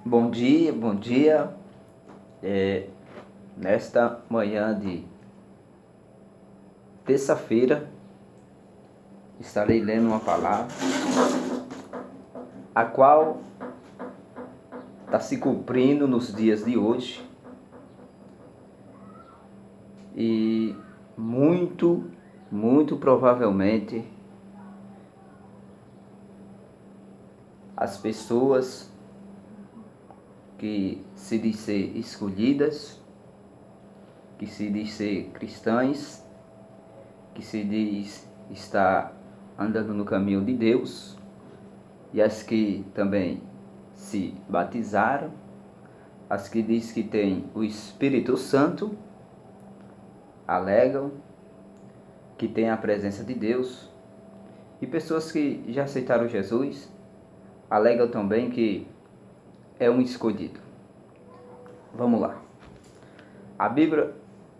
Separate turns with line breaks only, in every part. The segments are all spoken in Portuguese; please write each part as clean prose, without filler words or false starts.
Bom dia. Nesta manhã de terça-feira, estarei lendo uma palavra, a qual está se cumprindo nos dias de hoje e muito provavelmente as pessoas que se diz ser escolhidas, que se diz ser cristãs, que se diz estar andando no caminho de Deus, e as que também se batizaram, as que diz que tem o Espírito Santo, alegam que tem a presença de Deus, e pessoas que já aceitaram Jesus, alegam também que é um escolhido. Vamos lá. A Bíblia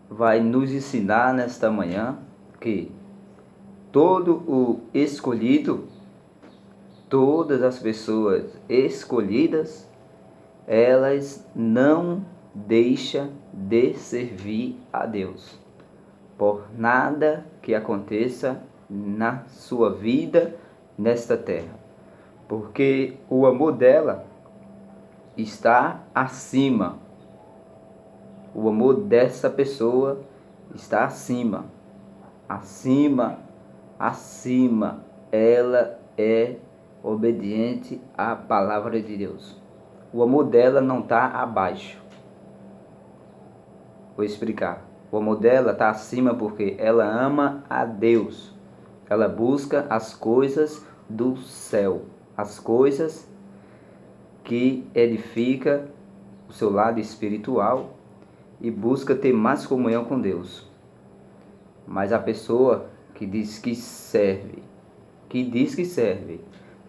vai nos ensinar nesta manhã que todo o escolhido, todas as pessoas escolhidas, elas não deixam de servir a Deus por nada que aconteça na sua vida nesta terra, porque o amor dela está acima. O amor dessa pessoa está acima. Acima. Ela é obediente à palavra de Deus. O amor dela não está abaixo. Vou explicar. O amor dela está acima porque ela ama a Deus. Ela busca as coisas do céu, as coisas que edifica o seu lado espiritual e busca ter mais comunhão com Deus. Mas a pessoa que diz que serve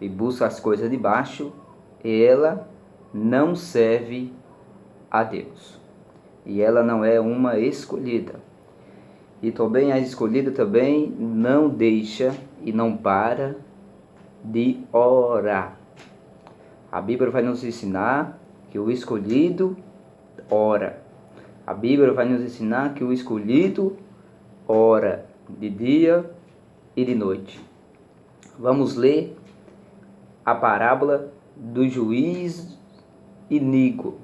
e busca as coisas de baixo, ela não serve a Deus. E ela não é uma escolhida. E também a escolhida também não deixa e não para de orar. A Bíblia vai nos ensinar que o escolhido ora. A Bíblia vai nos ensinar que o escolhido ora de dia e de noite. Vamos ler a parábola do juiz iníquo,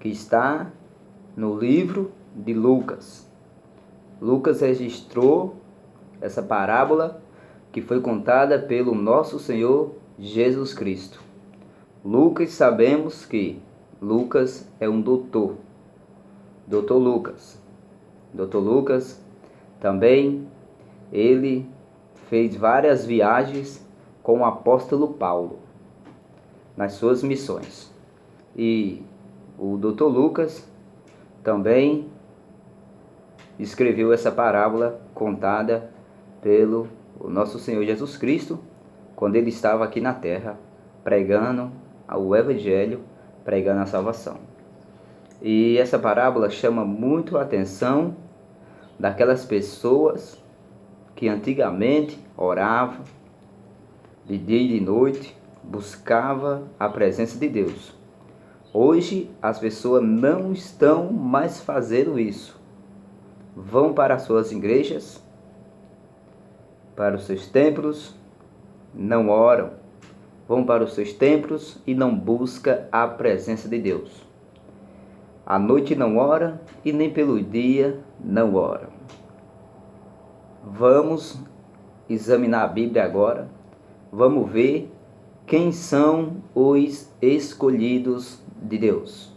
que está no livro de Lucas. Lucas registrou essa parábola que foi contada pelo nosso Senhor Jesus Cristo. Lucas, sabemos que Lucas é um doutor. Doutor Lucas também, ele fez várias viagens com o apóstolo Paulo nas suas missões. E o doutor Lucas também escreveu essa parábola contada pelo nosso Senhor Jesus Cristo, quando ele estava aqui na terra, pregando o Evangelho, pregando a salvação. E essa parábola chama muito a atenção daquelas pessoas que antigamente oravam de dia e de noite, buscava a presença de Deus. Hoje as pessoas não estão mais fazendo isso. Vão para as suas igrejas, para os seus templos, não oram. Vão para os seus templos e não buscam a presença de Deus. À noite não ora e nem pelo dia não ora. Vamos examinar a Bíblia agora. Vamos ver quem são os escolhidos de Deus.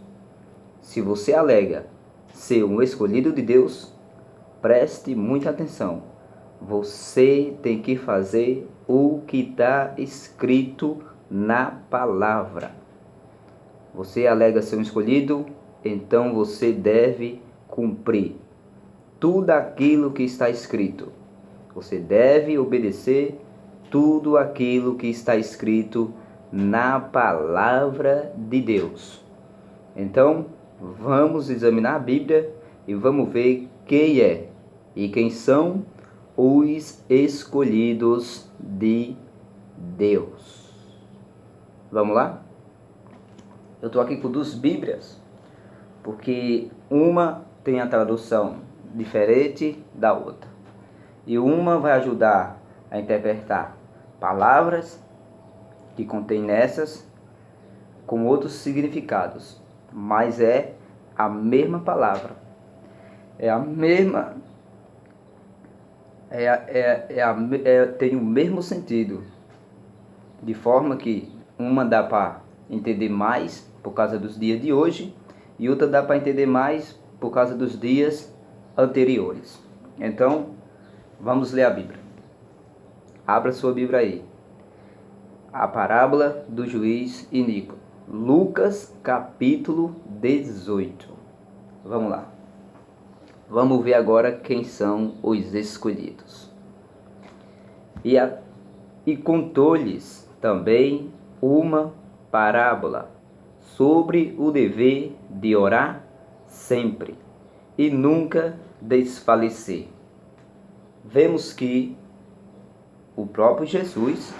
Se você alega ser um escolhido de Deus, preste muita atenção. Você tem que fazer o que está escrito na palavra. Você alega ser um escolhido, então você deve cumprir tudo aquilo que está escrito. Você deve obedecer tudo aquilo que está escrito na palavra de Deus. Então, vamos examinar a Bíblia e vamos ver quem é e quem são os escolhidos de Deus. Vamos lá? Eu estou aqui com duas Bíblias, porque uma tem a tradução diferente da outra. E uma vai ajudar a interpretar palavras que contém nessas com outros significados, mas é a mesma palavra, é a mesma, tem o mesmo sentido, de forma que uma dá para entender mais por causa dos dias de hoje e outra dá para entender mais por causa dos dias anteriores. Então, vamos ler a Bíblia. Abra sua Bíblia aí. A parábola do juiz iníquo. Lucas capítulo 18. Vamos lá. Vamos ver agora quem são os escolhidos. E contou-lhes também uma parábola sobre o dever de orar sempre e nunca desfalecer. Vemos que o próprio Jesus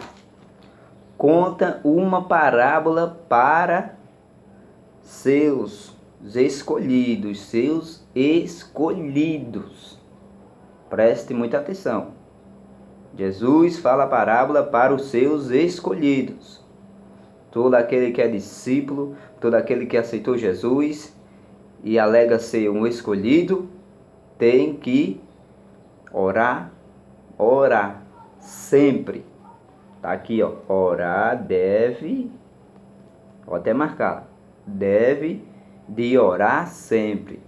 conta uma parábola para seus escolhidos. Preste muita atenção. Jesus fala a parábola para os seus escolhidos. Todo aquele que é discípulo, todo aquele que aceitou Jesus e alega ser um escolhido, tem que orar sempre. Tá aqui, ó. Orar deve, vou até marcar, deve de orar sempre,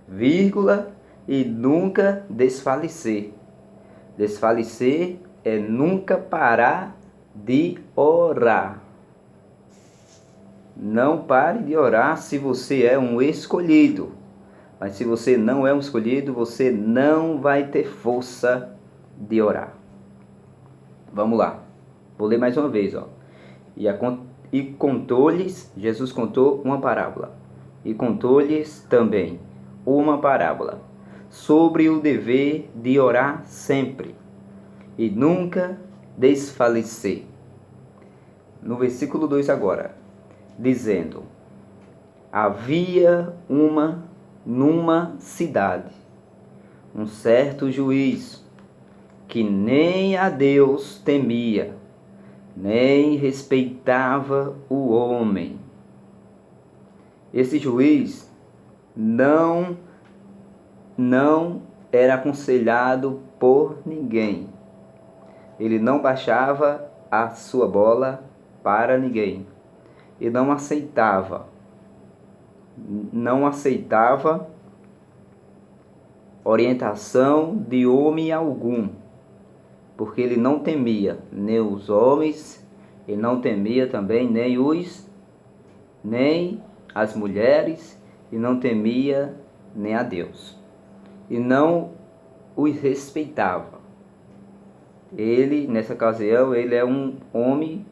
vírgula, e nunca desfalecer. Desfalecer é nunca parar de orar. Não pare de orar se você é um escolhido. Mas se você não é um escolhido, você não vai ter força de orar. Vamos lá. Vou ler mais uma vez, ó. E contou-lhes, Jesus contou uma parábola. E contou-lhes também uma parábola sobre o dever de orar sempre e nunca desfalecer. No versículo 2 agora, dizendo: havia numa cidade um certo juiz que nem a Deus temia, nem respeitava o homem. Esse juiz não era aconselhado por ninguém. Ele não baixava a sua bola para ninguém. E não aceitava orientação de homem algum, porque ele não temia nem os homens, ele não temia também nem as mulheres, e não temia nem a Deus, e não os respeitava. Ele, nessa ocasião, ele é um homem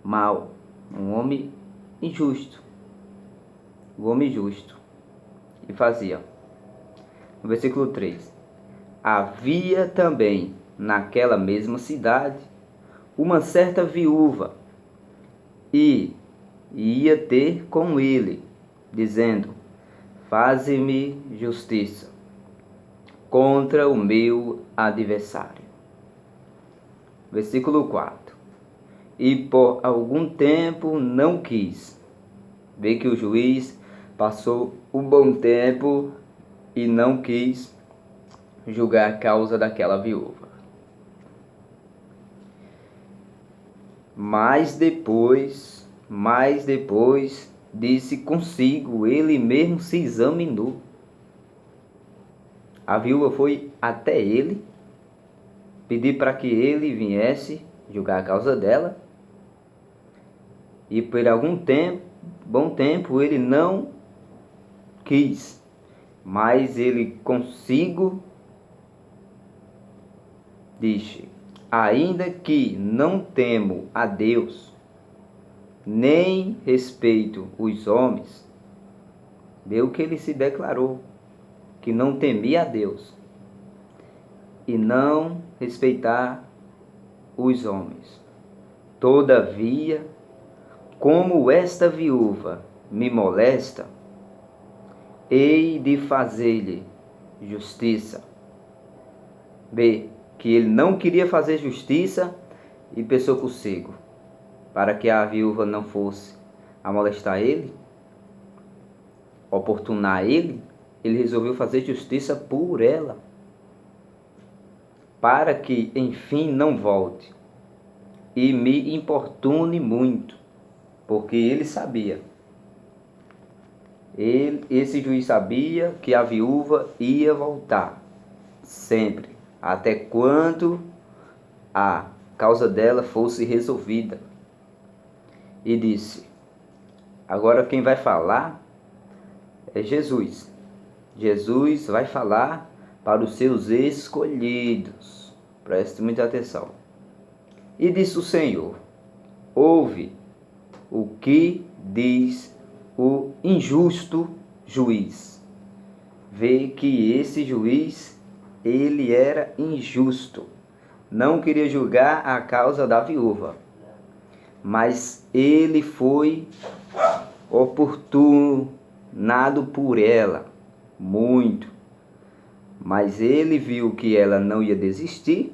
mau, um homem injusto, e fazia. No versículo 3: havia também naquela mesma cidade uma certa viúva, e ia ter com ele, dizendo: faze-me justiça contra o meu adversário. Versículo 4: e por algum tempo não quis. Vê que o juiz passou um bom tempo e não quis julgar a causa daquela viúva. Mas depois, disse consigo, ele mesmo se examinou. A viúva foi até ele, pedir para que ele viesse julgar a causa dela. E por algum bom tempo, ele não quis. Mas ele consigo disse: ainda que não temo a Deus, nem respeito os homens. Deu que ele se declarou que não temia a Deus e não respeitar os homens. Todavia, como esta viúva me molesta, hei de fazer-lhe justiça. B, que ele não queria fazer justiça e pensou consigo, para que a viúva não fosse a molestar ele, oportunar ele resolveu fazer justiça por ela, para que enfim não volte e me importune muito, porque ele sabia, esse juiz sabia que a viúva ia voltar sempre, até quando a causa dela fosse resolvida. E disse: agora quem vai falar é Jesus. Jesus vai falar para os seus escolhidos. Preste muita atenção. E disse o Senhor: ouve o que diz o injusto juiz. Vê que esse juiz, ele era injusto. Não queria julgar a causa da viúva, mas ele foi oportunado por ela muito. Mas ele viu que ela não ia desistir,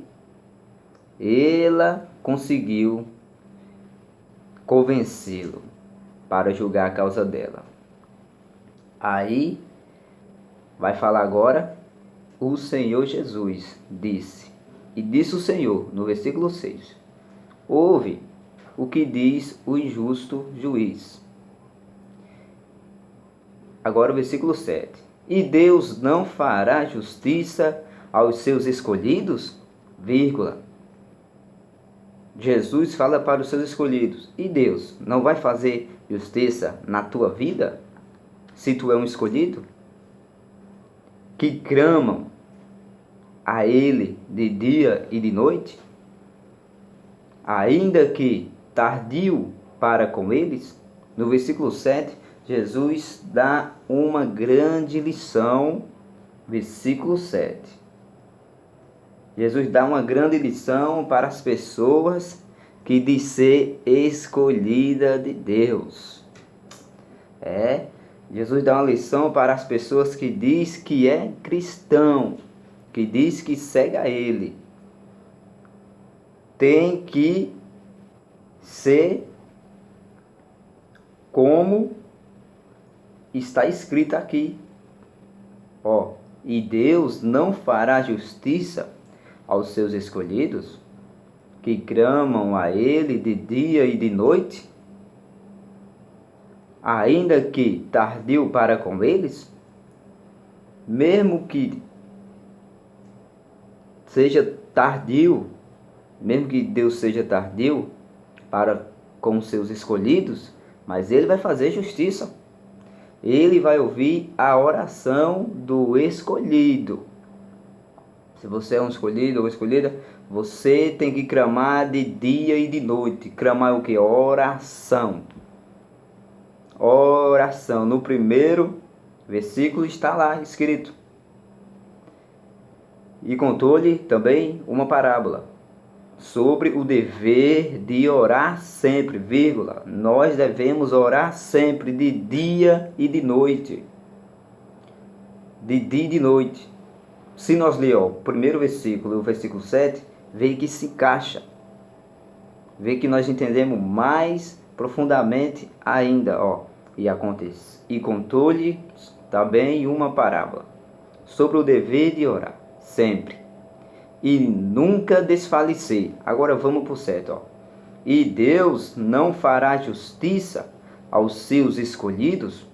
ela conseguiu convencê-lo para julgar a causa dela. Aí vai falar agora o Senhor Jesus disse. E disse o Senhor, no versículo 6, ouve o que diz o injusto juiz. Agora o versículo 7. E Deus não fará justiça aos seus escolhidos? Vírgula. Jesus fala para os seus escolhidos. E Deus não vai fazer justiça na tua vida? Se tu é um escolhido? Que clamam a Ele de dia e de noite? Ainda que tardio para com eles? No versículo 7, Jesus dá uma grande lição. Versículo 7. Jesus dá uma grande lição para as pessoas que diz ser escolhida de Deus. Jesus dá uma lição para as pessoas que diz que é cristão, que diz que segue a Ele. Tem que ser como está escrito aqui. E Deus não fará justiça aos seus escolhidos, que clamam a Ele de dia e de noite, ainda que tardio para com eles? Mesmo que seja tardio, mesmo que Deus seja tardio para com os seus escolhidos, mas Ele vai fazer justiça. Ele vai ouvir a oração do escolhido. Se você é um escolhido ou escolhida, você tem que clamar de dia e de noite. Clamar o que? Oração. Oração. No primeiro versículo está lá escrito. E contou-lhe também uma parábola sobre o dever de orar sempre, vírgula. Nós devemos orar sempre, de dia e de noite. De dia e de noite. Se nós lermos o primeiro versículo e o versículo 7, vê que se encaixa. Vê que nós entendemos mais profundamente ainda. E acontece. E contou-lhe também uma parábola sobre o dever de orar sempre e nunca desfalecer. Agora vamos para o 7. E Deus não fará justiça aos seus escolhidos,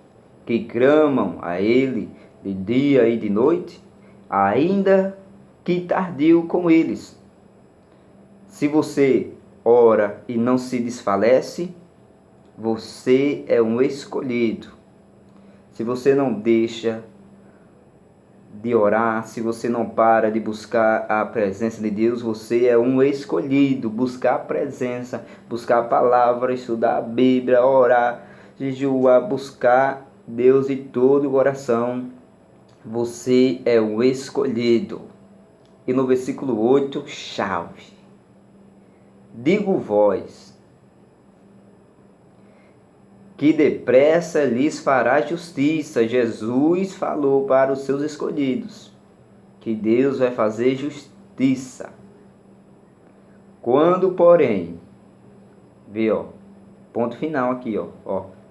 que clamam a Ele de dia e de noite, ainda que tardio com eles. Se você ora e não se desfalece, você é um escolhido. Se você não deixa de orar, se você não para de buscar a presença de Deus, você é um escolhido. Buscar a presença, buscar a palavra, estudar a Bíblia, orar, jejuar, buscar Deus de todo o coração. Você é um escolhido. E no versículo 8, chave. Digo vós, que depressa lhes fará justiça. Jesus falou para os seus escolhidos que Deus vai fazer justiça. Quando, porém, vê, ponto final aqui,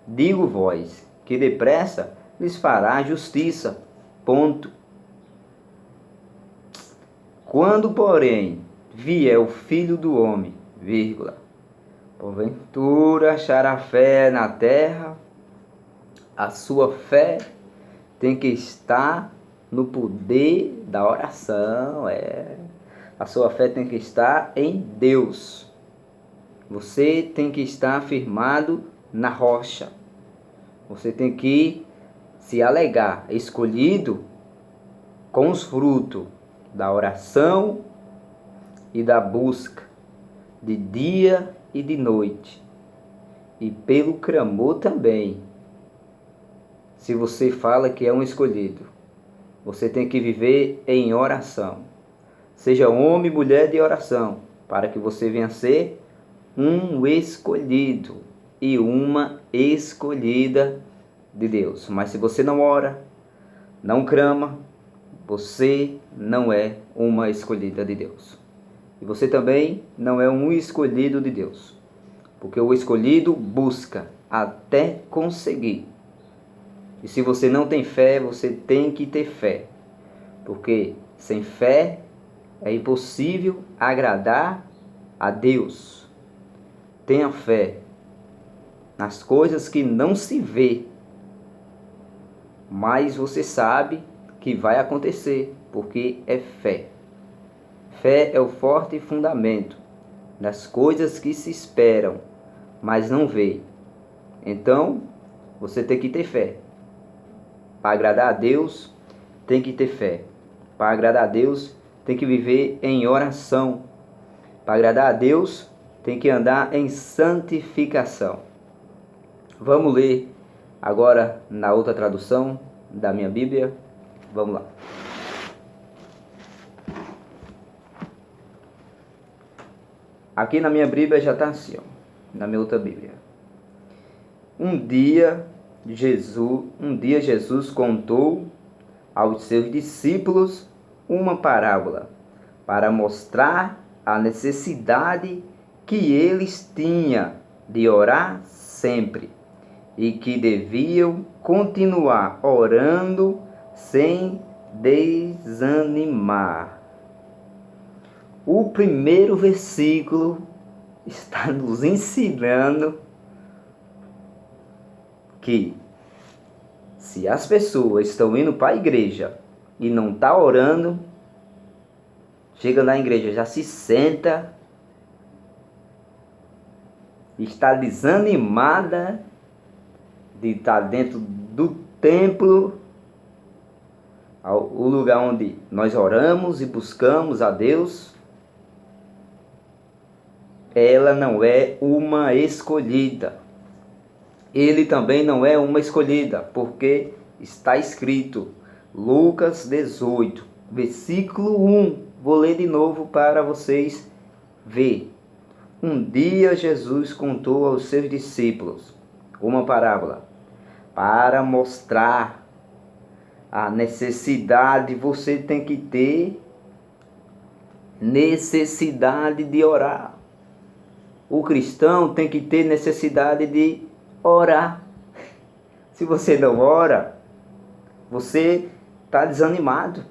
digo vós, que depressa lhes fará justiça, ponto. Quando, porém, vier o Filho do Homem, vírgula, porventura achará fé na terra, a sua fé tem que estar no poder da oração, a sua fé tem que estar em Deus. Você tem que estar firmado na rocha. Você tem que se alegar, escolhido com os frutos da oração e da busca, de dia e de noite, e pelo clamor também. Se você fala que é um escolhido, você tem que viver em oração. Seja homem e mulher de oração, para que você venha a ser um escolhido e uma escolhida de Deus. Mas se você não ora, não clama, você não é uma escolhida de Deus. E você também não é um escolhido de Deus. Porque o escolhido busca até conseguir. E se você não tem fé, você tem que ter fé. Porque sem fé é impossível agradar a Deus. Tenha fé nas coisas que não se vê, mas você sabe que vai acontecer, porque é fé. Fé é o forte fundamento das coisas que se esperam, mas não vê. Então, você tem que ter fé. Para agradar a Deus, tem que ter fé. Para agradar a Deus, tem que viver em oração. Para agradar a Deus, tem que andar em santificação. Vamos ler agora na outra tradução da minha Bíblia. Vamos lá. Aqui na minha Bíblia já está assim, na minha outra Bíblia. Um dia Jesus contou aos seus discípulos uma parábola para mostrar a necessidade que eles tinham de orar sempre e que deviam continuar orando sem desanimar. O primeiro versículo está nos ensinando que se as pessoas estão indo para a igreja e não estão orando, chega na igreja, já se senta, está desanimada de estar dentro do templo, o lugar onde nós oramos e buscamos a Deus, ela não é uma escolhida. Ele também não é uma escolhida, porque está escrito, Lucas 18, versículo 1. Vou ler de novo para vocês verem. Um dia Jesus contou aos seus discípulos uma parábola para mostrar a necessidade. Você tem que ter necessidade de orar. O cristão tem que ter necessidade de orar. Se você não ora, você está desanimado.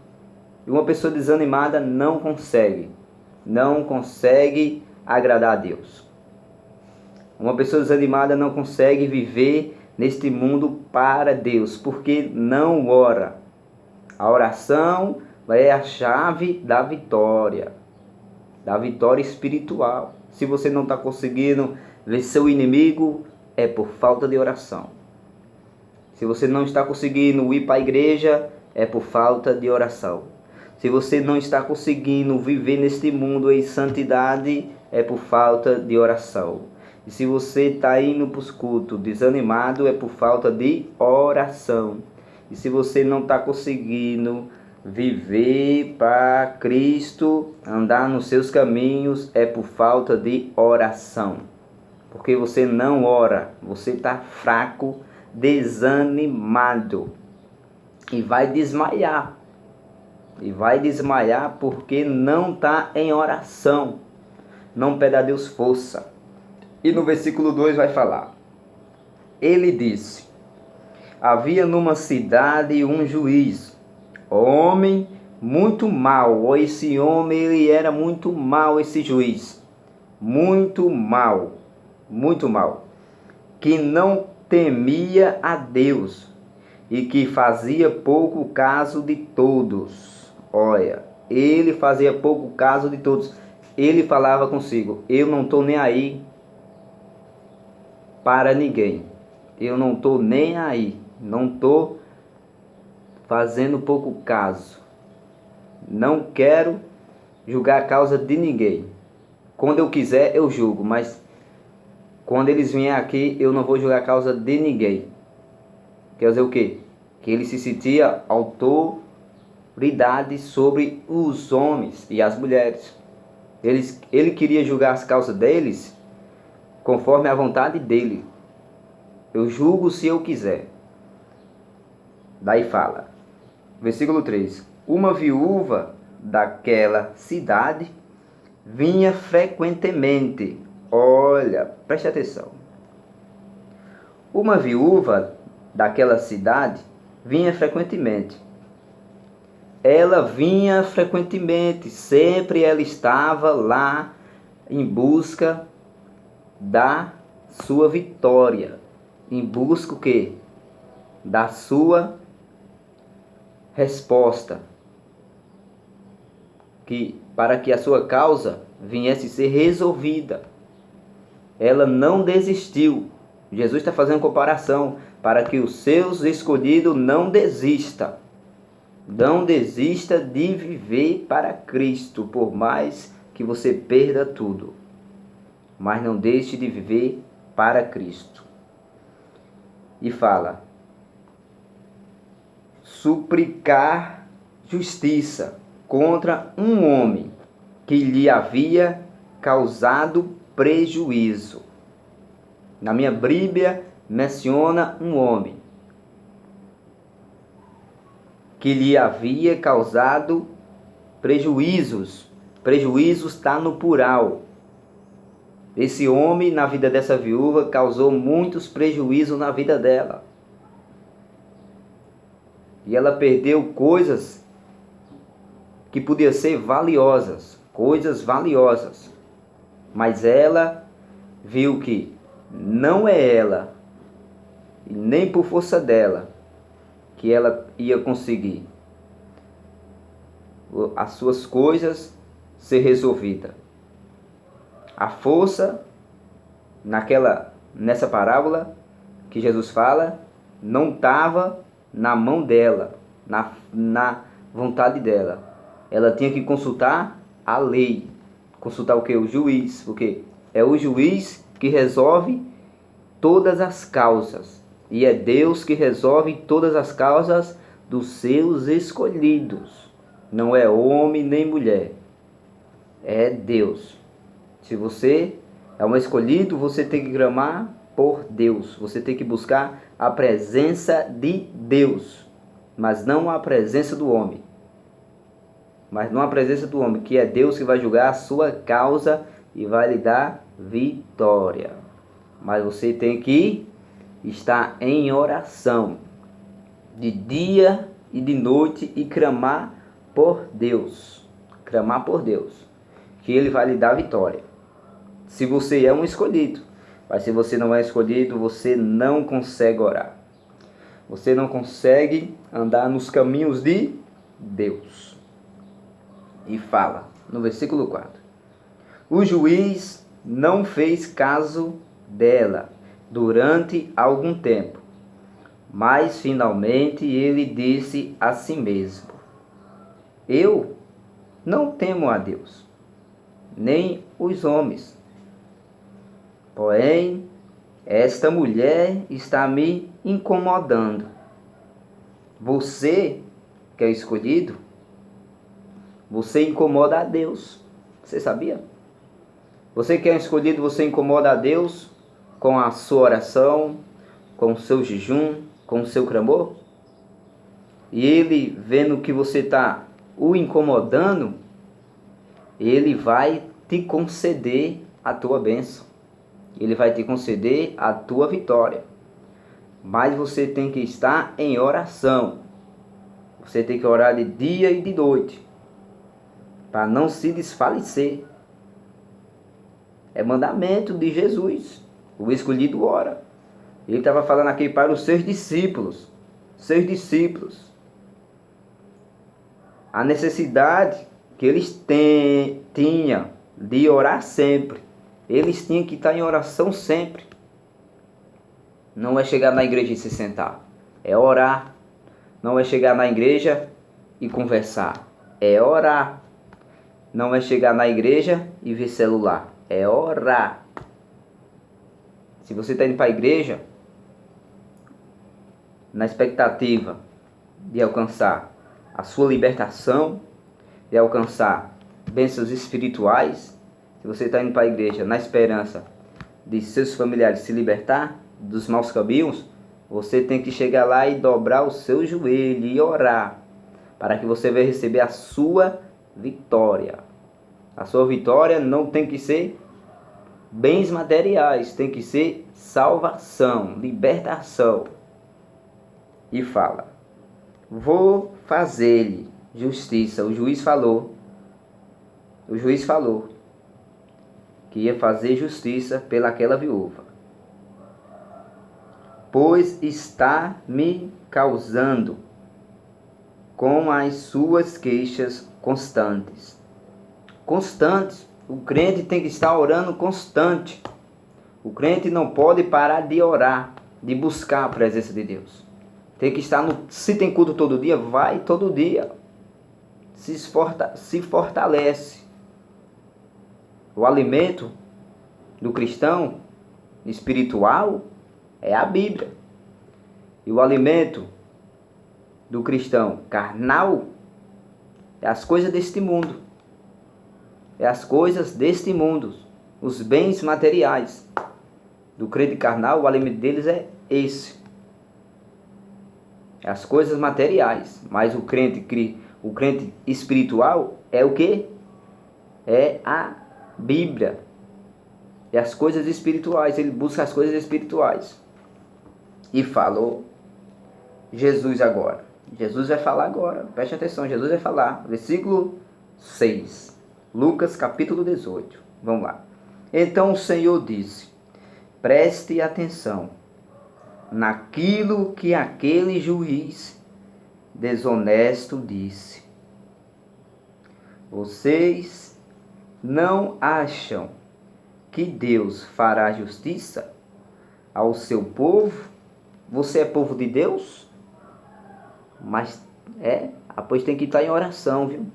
E uma pessoa desanimada não consegue agradar a Deus. Uma pessoa desanimada não consegue viver neste mundo para Deus, porque não ora. A oração é a chave da vitória espiritual. Se você não está conseguindo vencer o inimigo, é por falta de oração. Se você não está conseguindo ir para a igreja, é por falta de oração. Se você não está conseguindo viver neste mundo em santidade, é por falta de oração. E se você está indo para os cultos desanimado, é por falta de oração. E se você não está conseguindo viver para Cristo, andar nos seus caminhos, é por falta de oração. porque você não ora, você está fraco, desanimado e vai desmaiar. E vai desmaiar porque não está em oração, não pede a Deus força. E no versículo 2 vai falar: ele disse: havia numa cidade um juiz, homem muito mau. Esse homem, ele era muito mau, esse juiz, muito mau, que não temia a Deus e que fazia pouco caso de todos. Olha, ele fazia pouco caso de todos. Ele falava consigo: eu não estou nem aí para ninguém. Eu não estou nem aí. Não estou fazendo pouco caso. Não quero julgar a causa de ninguém. Quando eu quiser, eu julgo, mas quando eles vierem aqui, eu não vou julgar a causa de ninguém. Quer dizer o quê? Que ele se sentia autoridade sobre os homens e as mulheres. Ele queria julgar as causas deles conforme a vontade dele. Eu julgo se eu quiser. Daí fala, versículo 3: uma viúva daquela cidade vinha frequentemente. Olha, preste atenção. Uma viúva daquela cidade vinha frequentemente. Ela vinha frequentemente, sempre ela estava lá em busca da sua vitória. Em busca o quê? Da sua resposta. Para que a sua causa viesse ser resolvida. Ela não desistiu. Jesus está fazendo comparação para que os seus escolhidos não desistam. Não desista de viver para Cristo, por mais que você perda tudo. Mas não deixe de viver para Cristo. E fala: suplicar justiça contra um homem que lhe havia causado prejuízo. Na minha Bíblia menciona um homem que lhe havia causado prejuízos. Prejuízos está no plural. Esse homem, na vida dessa viúva, causou muitos prejuízos na vida dela. E ela perdeu coisas que podiam ser valiosas, coisas valiosas. Mas ela viu que não é ela, e nem por força dela, que ela ia conseguir as suas coisas ser resolvidas. A força nessa parábola que Jesus fala não estava na mão dela, na vontade dela. Ela tinha que consultar a lei. Consultar o que? O juiz. Porque é o juiz que resolve todas as causas. E é Deus que resolve todas as causas dos seus escolhidos. Não é homem nem mulher. É Deus. Se você é um escolhido, você tem que clamar por Deus. Você tem que buscar a presença de Deus. Mas não a presença do homem. Mas não a presença do homem, que é Deus que vai julgar a sua causa e vai lhe dar vitória. Mas você tem que estar em oração, de dia e de noite, e clamar por Deus. Clamar por Deus, que Ele vai lhe dar vitória. Se você é um escolhido. Mas se você não é escolhido, você não consegue orar. Você não consegue andar nos caminhos de Deus. E fala no versículo 4: o juiz não fez caso dela durante algum tempo, mas finalmente ele disse a si mesmo: eu não temo a Deus, nem os homens. Porém, esta mulher está me incomodando. Você que é escolhido, você incomoda a Deus. Você sabia? Você que é escolhido, você incomoda a Deus. com a sua oração, com o seu jejum, com o seu clamor? E ele, vendo que você está o incomodando, ele vai te conceder a tua bênção. Ele vai te conceder a tua vitória. Mas você tem que estar em oração. Você tem que orar de dia e de noite, para não se desfalecer. É mandamento de Jesus. O escolhido ora. Ele estava falando aqui para os seus discípulos. A necessidade que eles tinham de orar sempre. Eles tinham que estar em oração sempre. Não é chegar na igreja e se sentar. É orar. Não é chegar na igreja e conversar. É orar. Não é chegar na igreja e ver celular. É orar. Se você está indo para a igreja na expectativa de alcançar a sua libertação, de alcançar bênçãos espirituais, se você está indo para a igreja na esperança de seus familiares se libertar dos maus caminhos, você tem que chegar lá e dobrar o seu joelho e orar, para que você venha receber a sua vitória. A sua vitória não tem que ser bens materiais, tem que ser salvação, libertação. E fala: vou fazer-lhe justiça. O juiz falou que ia fazer justiça pelaquela viúva, pois está me causando com as suas queixas constantes. O crente tem que estar orando constante. O crente não pode parar de orar, de buscar a presença de Deus. Tem que estar se tem culto todo dia, vai todo dia. Se fortalece. O alimento do cristão espiritual é a Bíblia. E o alimento do cristão carnal é as coisas deste mundo. É as coisas deste mundo, os bens materiais. Do crente carnal, o alimento deles é esse. É as coisas materiais. Mas o crente espiritual é o quê? É a Bíblia. É as coisas espirituais. Ele busca as coisas espirituais. E falou Jesus agora. Jesus vai falar agora. Preste atenção, Jesus vai falar. Versículo 6. Lucas capítulo 18. Vamos lá. Então o Senhor disse: preste atenção naquilo que aquele juiz desonesto disse. Vocês não acham que Deus fará justiça ao seu povo? Você é povo de Deus? Mas pois tem que estar em oração, viu?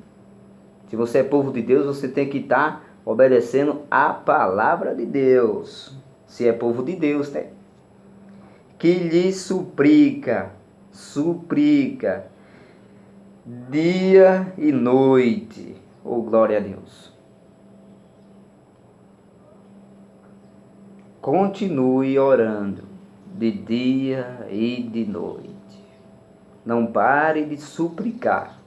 Se você é povo de Deus, você tem que estar obedecendo a palavra de Deus. Se é povo de Deus, né? Que lhe suplica dia e noite. Oh, glória a Deus. Continue orando de dia e de noite. Não pare de suplicar,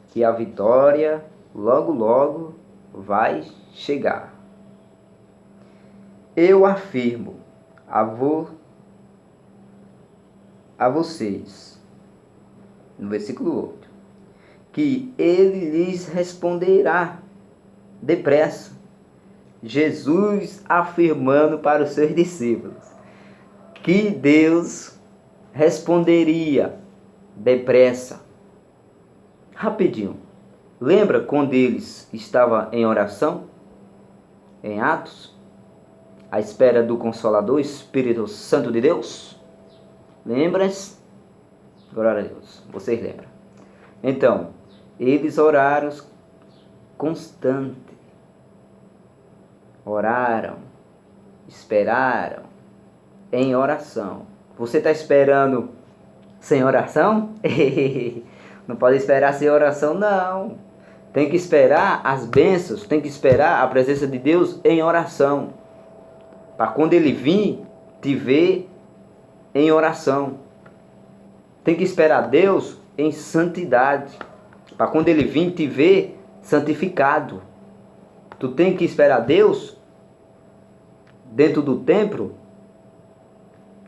que a vitória logo, logo vai chegar. Eu afirmo a vocês, no versículo 8, que ele lhes responderá depressa. Jesus afirmando para os seus discípulos que Deus responderia depressa, rapidinho. Lembra quando eles estavam em oração, em Atos, à espera do Consolador, Espírito Santo de Deus? Lembra-se? Glória a Deus, vocês lembram. Então, eles oraram constante. Oraram, esperaram em oração. Você está esperando sem oração? Não pode esperar sem oração, não. Tem que esperar as bênçãos, tem que esperar a presença de Deus em oração, para quando ele vir, te ver em oração. Tem que esperar Deus em santidade, para quando ele vir, te ver santificado. Tu tem que esperar Deus dentro do templo,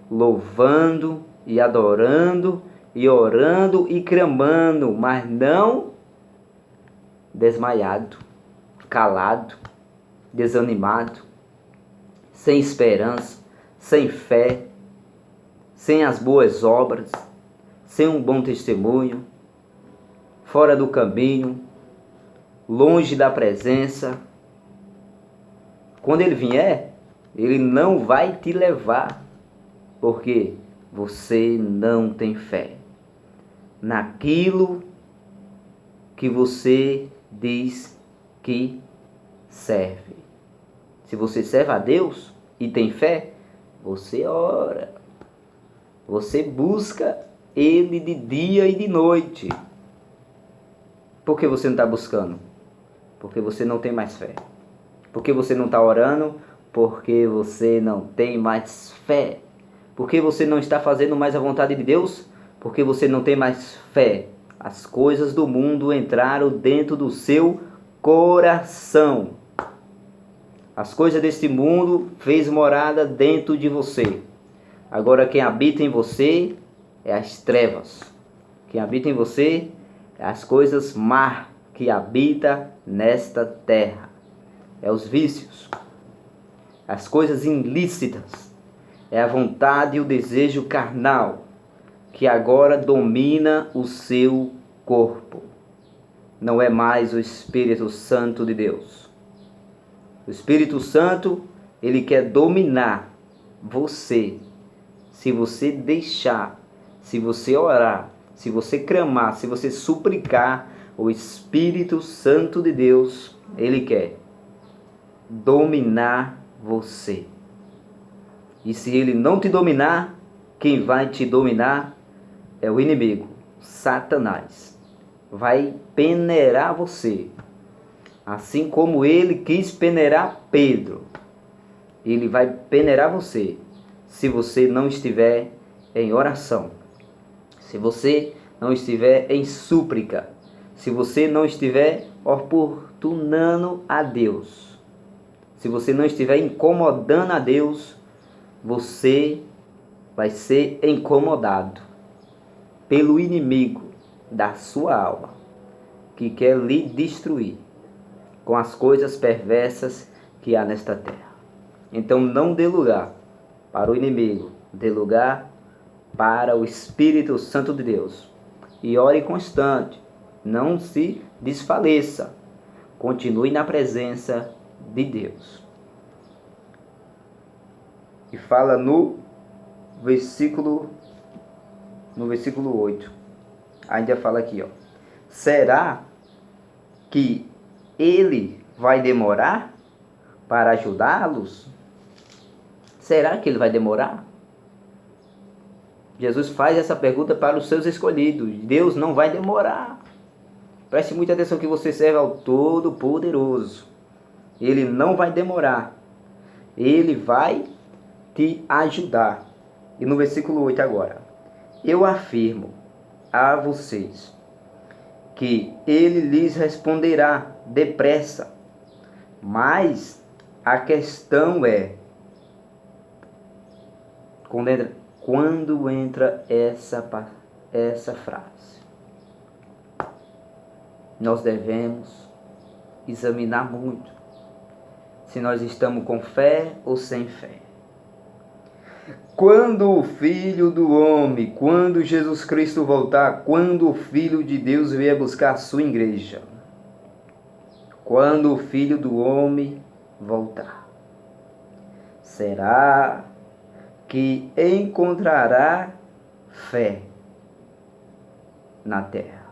louvando e adorando e orando e clamando, mas não desmaiado, calado, desanimado, sem esperança, sem fé, sem as boas obras, sem um bom testemunho, fora do caminho, longe da presença. Quando ele vier, ele não vai te levar, porque você não tem fé naquilo que você diz que serve. Se você serve a Deus e tem fé, você ora, você busca Ele de dia e de noite. Por que você não está buscando? Porque você não tem mais fé. Por que você não está orando? Porque você não tem mais fé. Por que você não está fazendo mais a vontade de Deus? Porque você não tem mais fé. As coisas do mundo entraram dentro do seu coração. As coisas deste mundo fez morada dentro de você. Agora quem habita em você é as trevas. Quem habita em você é as coisas má que habita nesta terra. É os vícios, as coisas ilícitas, é a vontade e o desejo carnal que agora domina o seu corpo. Não é mais o Espírito Santo de Deus. O Espírito Santo, ele quer dominar você. Se você deixar, se você orar, se você clamar, se você suplicar, o Espírito Santo de Deus, ele quer dominar você. E se ele não te dominar, quem vai te dominar é o inimigo, Satanás. Vai peneirar você. Assim como ele quis peneirar Pedro. Ele vai peneirar você se você não estiver em oração. Se você não estiver em súplica. Se você não estiver oportunando a Deus. Se você não estiver incomodando a Deus, você vai ser incomodado pelo inimigo da sua alma, que quer lhe destruir com as coisas perversas que há nesta terra. Então não dê lugar para o inimigo, dê lugar para o Espírito Santo de Deus. E ore constante, não se desfaleça, continue na presença de Deus. E fala no versículo 8. Ainda fala aqui, ó. Será que ele vai demorar para ajudá-los? Será que ele vai demorar? Jesus faz essa pergunta para os seus escolhidos. Deus não vai demorar. Preste muita atenção que você serve ao Todo-Poderoso. Ele não vai demorar. Ele vai te ajudar. E no versículo 8 agora. Eu afirmo a vocês que ele lhes responderá depressa. Mas a questão é, quando entra essa frase, nós devemos examinar muito se nós estamos com fé ou sem fé. Quando o Filho do Homem, quando Jesus Cristo voltar, quando o Filho de Deus vier buscar a sua igreja, quando o Filho do Homem voltar, será que encontrará fé na terra?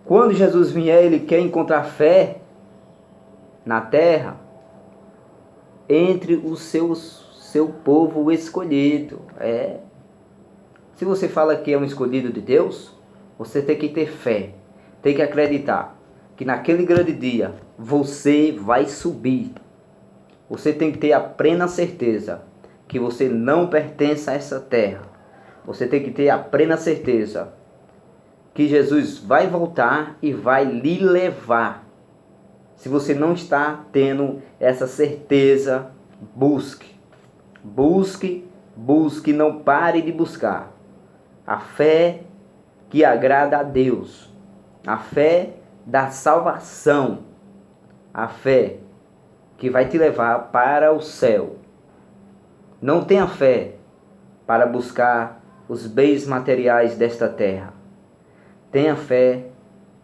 Quando Jesus vier, ele quer encontrar fé na terra entre o seu povo escolhido. Se você fala que é um escolhido de Deus, você tem que ter fé, tem que acreditar que naquele grande dia você vai subir. Você tem que ter a plena certeza que você não pertence a essa terra. Você tem que ter a plena certeza que Jesus vai voltar e vai lhe levar. Se você não está tendo essa certeza, busque. Busque, busque, não pare de buscar. A fé que agrada a Deus. A fé da salvação. A fé que vai te levar para o céu. Não tenha fé para buscar os bens materiais desta terra. Tenha fé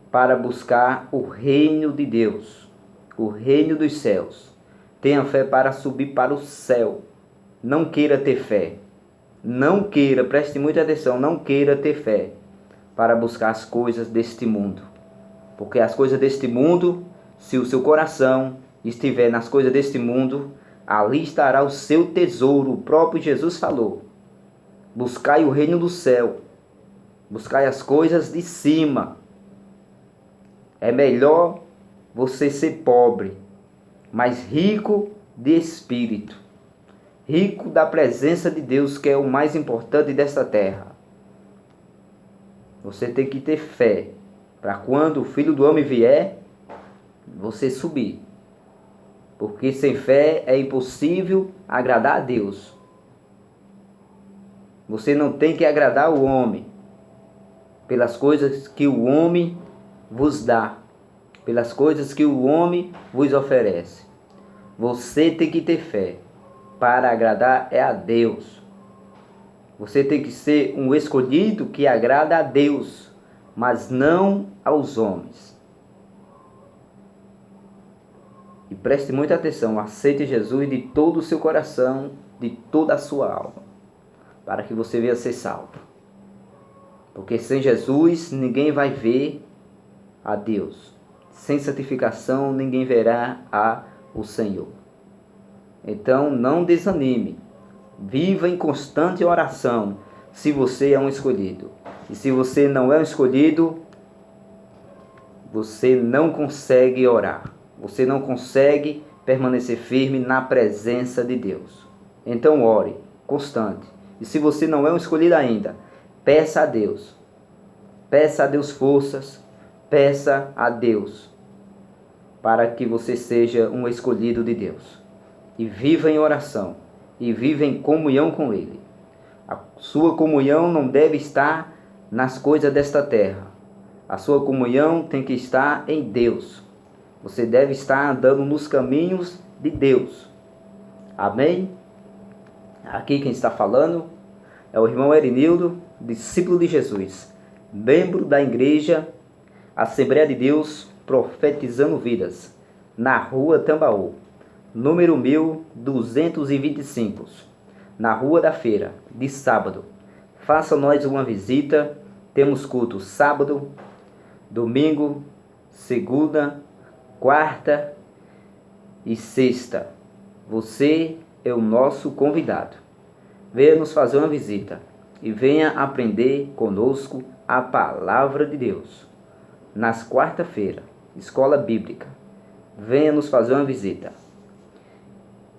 para buscar o reino de Deus, o reino dos céus. Tenha fé para subir para o céu. Não queira ter fé. Não queira, preste muita atenção, não queira ter fé para buscar as coisas deste mundo. Porque as coisas deste mundo, se o seu coração estiver nas coisas deste mundo, ali estará o seu tesouro. O próprio Jesus falou: buscai o reino do céu, buscai as coisas de cima. É melhor você ser pobre, mas rico de espírito, rico da presença de Deus, que é o mais importante desta terra. Você tem que ter fé para quando o Filho do Homem vier, você subir. Porque sem fé é impossível agradar a Deus. Você não tem que agradar o homem pelas coisas que o homem vos dá, pelas coisas que o homem vos oferece. Você tem que ter fé para agradar a Deus. Você tem que ser um escolhido que agrada a Deus, mas não aos homens. E preste muita atenção, aceite Jesus de todo o seu coração, de toda a sua alma, para que você venha ser salvo. Porque sem Jesus ninguém vai ver a Deus. Sem santificação ninguém verá o Senhor. Então não desanime. Viva em constante oração se você é um escolhido. E se você não é um escolhido, você não consegue orar. Você não consegue permanecer firme na presença de Deus. Então ore, constante. E se você não é um escolhido ainda, peça a Deus. Peça a Deus forças. Peça a Deus para que você seja um escolhido de Deus. E viva em oração. E viva em comunhão com Ele. A sua comunhão não deve estar nas coisas desta terra. A sua comunhão tem que estar em Deus. Você deve estar andando nos caminhos de Deus. Amém? Aqui quem está falando é o irmão Erinildo, discípulo de Jesus, membro da igreja Assembleia de Deus Profetizando Vidas, na rua Tambaú, número 1225, na Rua da Feira, de sábado. Faça-nós uma visita. Temos culto sábado, domingo, segunda, quarta e sexta. Você é o nosso convidado. Venha nos fazer uma visita e venha aprender conosco a palavra de Deus. Nas quarta-feira, escola bíblica. Venha nos fazer uma visita.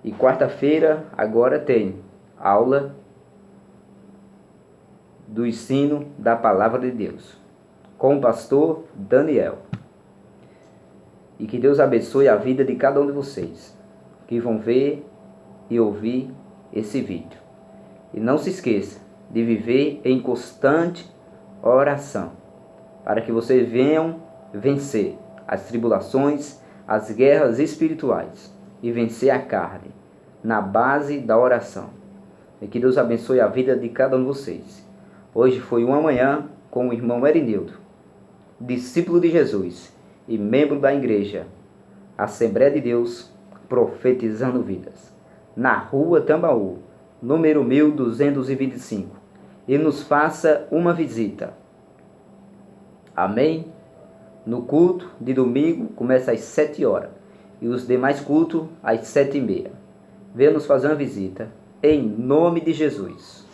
E quarta-feira agora tem aula do ensino da palavra de Deus com o pastor Daniel. E que Deus abençoe a vida de cada um de vocês que vão ver e ouvir esse vídeo. E não se esqueça de viver em constante oração, para que vocês venham vencer as tribulações, as guerras espirituais e vencer a carne na base da oração. E que Deus abençoe a vida de cada um de vocês. Hoje foi uma manhã com o irmão Erinildo, discípulo de Jesus e membro da igreja Assembleia de Deus Profetizando Vidas, na rua Tambaú, número 1225. E nos faça uma visita. Amém? No culto de domingo começa às 7 horas e os demais cultos às 7h30. Venha nos fazer uma visita, em nome de Jesus.